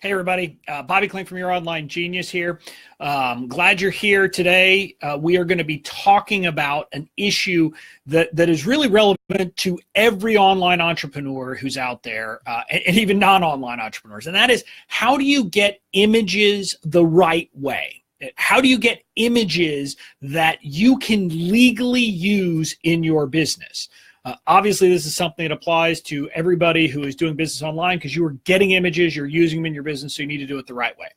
Hey everybody, Bobby Kling from Your Online Genius here. Glad you're here today. We are going to be talking about an issue that is really relevant to every online entrepreneur who's out there, and even non-online entrepreneurs. And that is, how do you get images the right way? How do you get images that you can legally use in your business? Obviously, this is something that applies to everybody who is doing business online because you are getting images, you're using them in your business, so you need to do it the right way.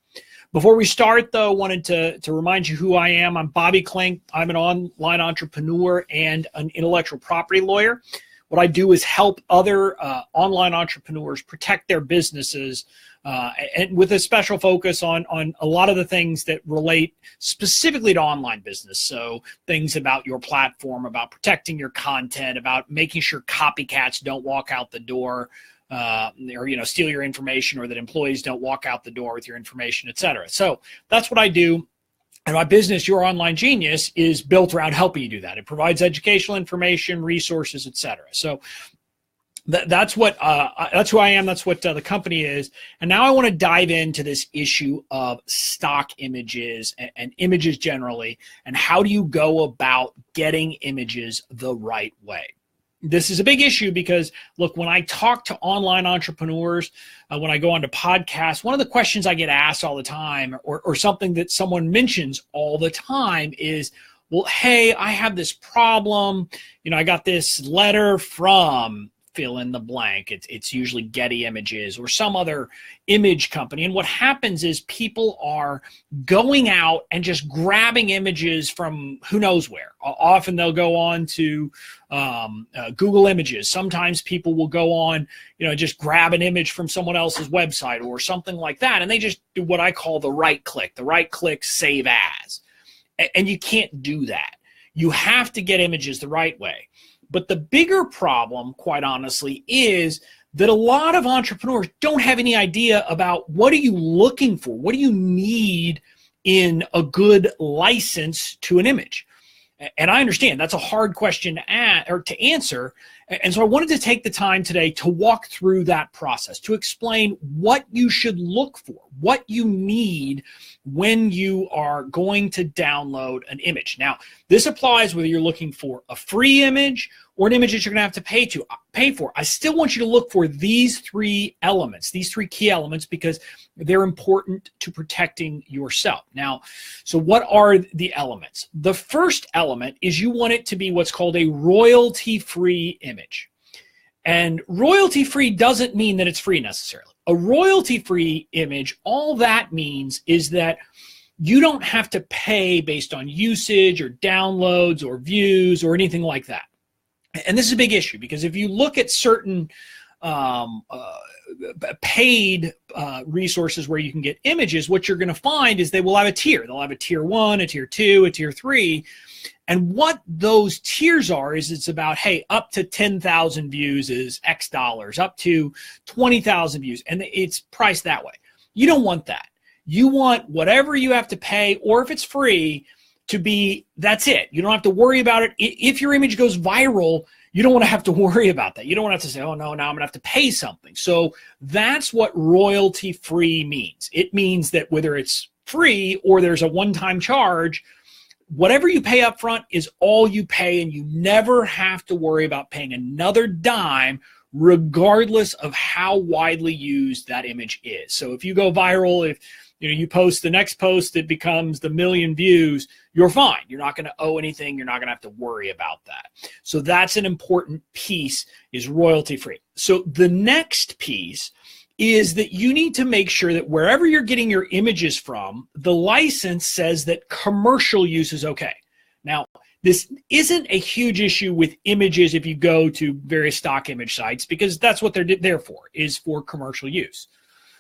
Before we start, though, I wanted to remind you who I am. I'm Bobby Kling. I'm an online entrepreneur and an intellectual property lawyer. What I do is help other online entrepreneurs protect their businesses, and with a special focus on a lot of the things that relate specifically to online business. So things about your platform, about protecting your content, about making sure copycats don't walk out the door, or steal your information, or that employees don't walk out the door with your information, et cetera. So that's what I do. And my business, Your Online Genius, is built around helping you do that. It provides educational information, resources, et cetera. So that's who I am. That's what the company is. And now I want to dive into this issue of stock images and images generally, and how do you go about getting images the right way? This is a big issue because, look, when I talk to online entrepreneurs, when I go onto podcasts, one of the questions I get asked all the time, or something that someone mentions all the time is, well, hey, I have this problem. I got this letter from fill in the blank. It's usually Getty Images or some other image company. And what happens is people are going out and just grabbing images from who knows where. Often they'll go on to Google Images. Sometimes people will go on, just grab an image from someone else's website or something like that. And they just do what I call the right click, save as. And you can't do that. You have to get images the right way. But the bigger problem, quite honestly, is that a lot of entrepreneurs don't have any idea about what are you looking for? What do you need in a good license to an image? And I understand that's a hard question to answer. And so I wanted to take the time today to walk through that process, to explain what you should look for, what you need when you are going to download an image. Now, this applies whether you're looking for a free image or an image that you're going to have to pay for. I still want you to look for these three elements, these three key elements, because they're important to protecting yourself. Now, so what are the elements? The first element is you want it to be what's called a royalty-free image. And royalty-free doesn't mean that it's free necessarily. A royalty-free image, all that means is that you don't have to pay based on usage or downloads or views or anything like that. And this is a big issue because if you look at certain paid resources where you can get images, what you're going to find is they will have a tier. They'll have a tier 1, a tier 2, a tier 3. And what those tiers are is it's about, hey, up to 10,000 views is X dollars, up to 20,000 views. And it's priced that way. You don't want that. You want whatever you have to pay, or if it's free, to be, that's it. You don't have to worry about it. If your image goes viral, you don't want to have to worry about that. You don't want to have to say, oh no, now I'm gonna have to pay something. So that's what royalty free means. It means that whether it's free or there's a one-time charge, whatever you pay up front is all you pay, and you never have to worry about paying another dime regardless of how widely used that image is. So if you go viral, if you post the next post that becomes the 1 million views, you're fine. You're not going to owe anything. You're not going to have to worry about that. So that's an important piece, is royalty free. So the next piece is that you need to make sure that wherever you're getting your images from, the license says that commercial use is okay. Now, this isn't a huge issue with images if you go to various stock image sites, because that's what they're there for, is for commercial use.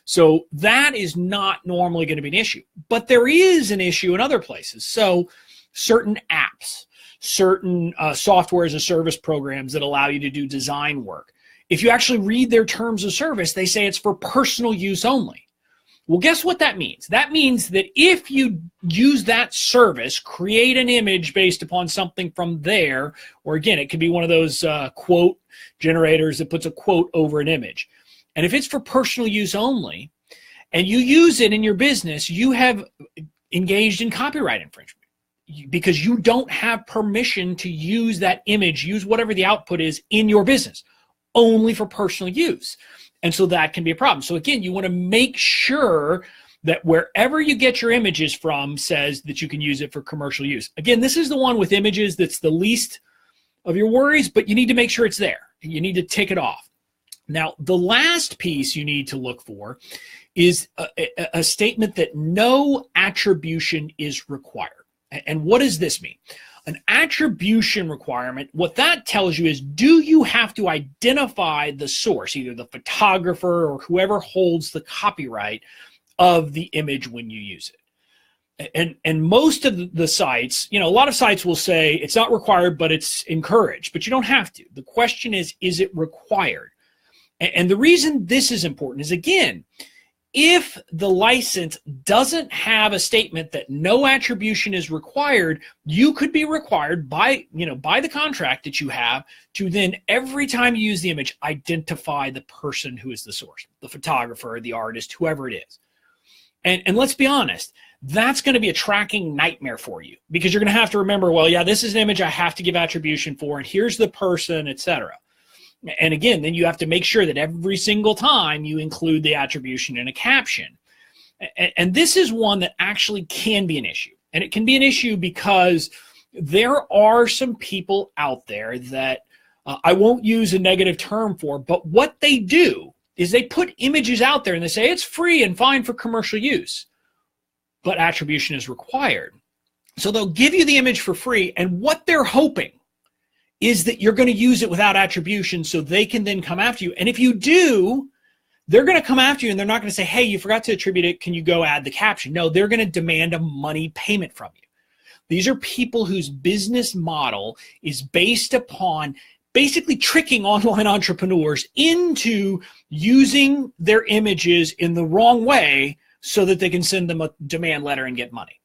So that is not normally going to be an issue, but there is an issue in other places. So certain apps, certain software as a service programs that allow you to do design work. If you actually read their terms of service, they say it's for personal use only. Well, guess what that means? That means that if you use that service, create an image based upon something from there, or again, it could be one of those quote generators that puts a quote over an image. And if it's for personal use only, and you use it in your business, you have engaged in copyright infringement because you don't have permission to use that image, use whatever the output is in your business, only for personal use. And so that can be a problem. So again, you want to make sure that wherever you get your images from says that you can use it for commercial use. Again, this is the one with images that's the least of your worries, but you need to make sure it's there. You need to tick it off. Now, the last piece you need to look for is a statement that no attribution is required. And what does this mean? An attribution requirement, what that tells you is, do you have to identify the source, either the photographer or whoever holds the copyright of the image when you use it? And most of the sites, a lot of sites will say it's not required, but it's encouraged, but you don't have to. The question is it required? And the reason this is important is, again, if the license doesn't have a statement that no attribution is required, you could be required by the contract that you have to then, every time you use the image, identify the person who is the source, the photographer, the artist, whoever it is. And let's be honest, that's going to be a tracking nightmare for you, because you're going to have to remember, well, yeah, this is an image I have to give attribution for, and here's the person, etc. And again, then you have to make sure that every single time you include the attribution in a caption. And this is one that actually can be an issue. And it can be an issue because there are some people out there that I won't use a negative term for, but what they do is they put images out there and they say it's free and fine for commercial use, but attribution is required. So they'll give you the image for free, and what they're hoping is that you're going to use it without attribution so they can then come after you. And if you do, they're going to come after you, and they're not going to say, hey, you forgot to attribute it, can you go add the caption? No, they're going to demand a money payment from you. These are people whose business model is based upon basically tricking online entrepreneurs into using their images in the wrong way so that they can send them a demand letter and get money.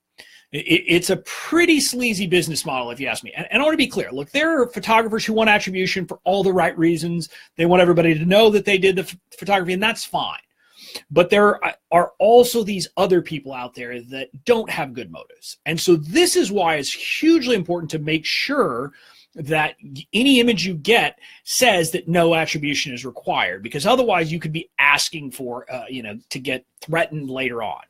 It's a pretty sleazy business model, if you ask me. And I want to be clear. Look, there are photographers who want attribution for all the right reasons. They want everybody to know that they did the photography, and that's fine. But there are also these other people out there that don't have good motives. And so this is why it's hugely important to make sure that any image you get says that no attribution is required, because otherwise you could be asking for, to get threatened later on.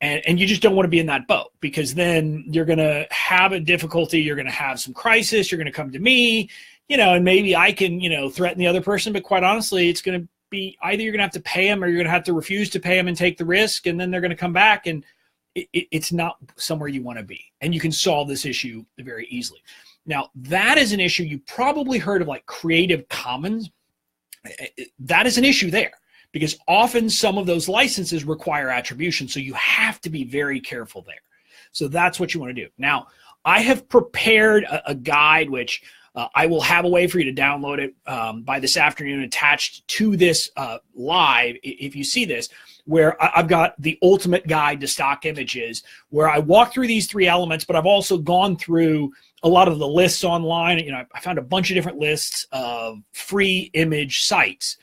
And you just don't want to be in that boat, because then you're going to have a difficulty. You're going to have some crisis. You're going to come to me, and maybe I can, threaten the other person. But quite honestly, it's going to be either you're going to have to pay them or you're going to have to refuse to pay them and take the risk. And then they're going to come back, and it's not somewhere you want to be. And you can solve this issue very easily. Now, that is an issue. You probably heard of like Creative Commons. That is an issue there, because often some of those licenses require attribution. So you have to be very careful there. So that's what you want to do. Now, I have prepared a guide, which I will have a way for you to download it by this afternoon, attached to this live, if you see this, where I've got the ultimate guide to stock images, where I walk through these three elements, but I've also gone through a lot of the lists online. I found a bunch of different lists of free image sites.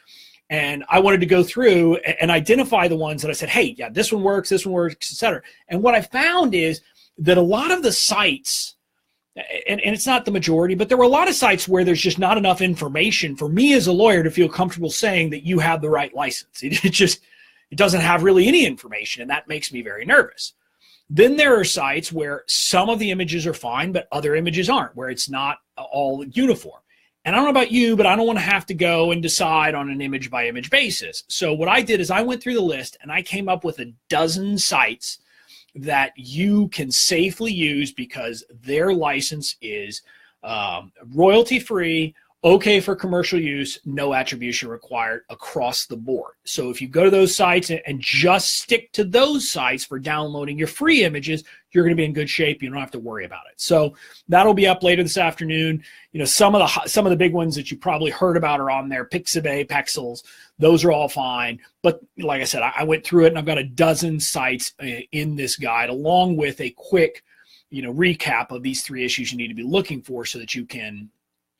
And I wanted to go through and identify the ones that I said, hey, yeah, this one works, et cetera. And what I found is that a lot of the sites, and it's not the majority, but there were a lot of sites where there's just not enough information for me as a lawyer to feel comfortable saying that you have the right license. It doesn't have really any information, and that makes me very nervous. Then there are sites where some of the images are fine, but other images aren't, where it's not all uniform. And I don't know about you, but I don't want to have to go and decide on an image by image basis. So what I did is I went through the list and I came up with a dozen sites that you can safely use because their license is royalty free, okay for commercial use, no attribution required across the board. So if you go to those sites and just stick to those sites for downloading your free images, you're going to be in good shape. You don't have to worry about it. So that'll be up later this afternoon. Some of the big ones that you probably heard about are on there. Pixabay, Pexels, those are all fine. But like I said, I went through it and I've got a dozen sites in this guide, along with a quick, recap of these three issues you need to be looking for so that you can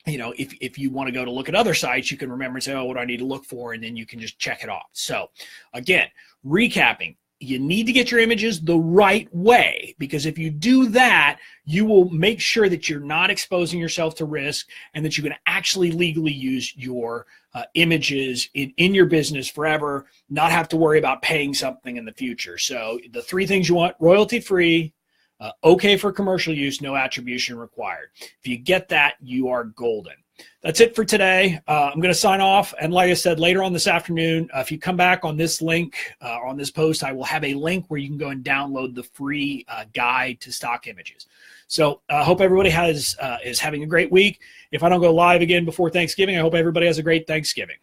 if you want to go to look at other sites, you can remember and say, oh, what do I need to look for? And then you can just check it off. So again, recapping, you need to get your images the right way, because if you do that, you will make sure that you're not exposing yourself to risk and that you can actually legally use your images in your business forever, not have to worry about paying something in the future. So the 3 things you want: royalty-free, okay for commercial use, no attribution required. If you get that, you are golden. That's it for today. I'm going to sign off. And like I said, later on this afternoon, if you come back on this link, on this post, I will have a link where you can go and download the free guide to stock images. So I hope everybody is having a great week. If I don't go live again before Thanksgiving, I hope everybody has a great Thanksgiving.